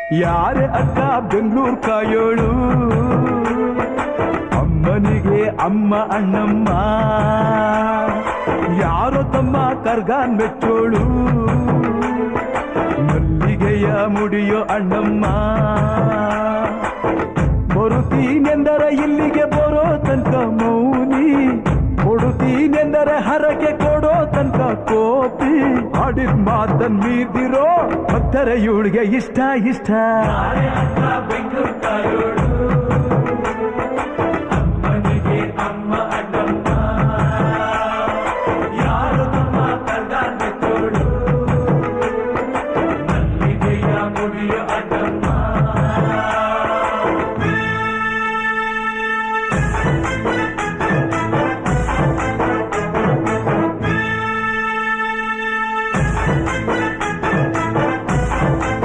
ಯಾರೇ ಅಕ್ಕ ಬೆಂಗಳೂರು ಕಾಯೋಳು, ಅಮ್ಮನಿಗೆ ಅಮ್ಮ ಅಣ್ಣಮ್ಮ, ಯಾರೋ ತಮ್ಮ ಕರ್ಗಾನ್ ಮೆಚ್ಚೋಳು, ಮಲ್ಲಿಗೆಯ ಮುಡಿಯೋ ಅಣ್ಣಮ್ಮ. ಬರುತ್ತೀನೆಂದರೆ ಇಲ್ಲಿಗೆ ಬರೋ ತನಕ ಮೌನಿ, ಕೊಡುತ್ತೀನೆಂದರೆ ಹರಕೆ ಕೊಡೋ ತನಕ ಕೋಪಿ. ಆಡಿದ ಮಾತನ್ ಮೀದಿರೋ ಭಕ್ತರ ಇವಳಿಗೆ ಇಷ್ಟ ಇಷ್ಟ. ಅಮ್ಮನಿಗೆ ಅಮ್ಮ ಅಣ್ಣಮ್ಮ, ಯಾರು ತಮ್ಮ ಕರ್ಗಾನ್ ಮೆಚ್ಚೋಳು, ಮಲ್ಲಿಗೆಯ ಮುಡಿಯೋ ಅಣ್ಣ.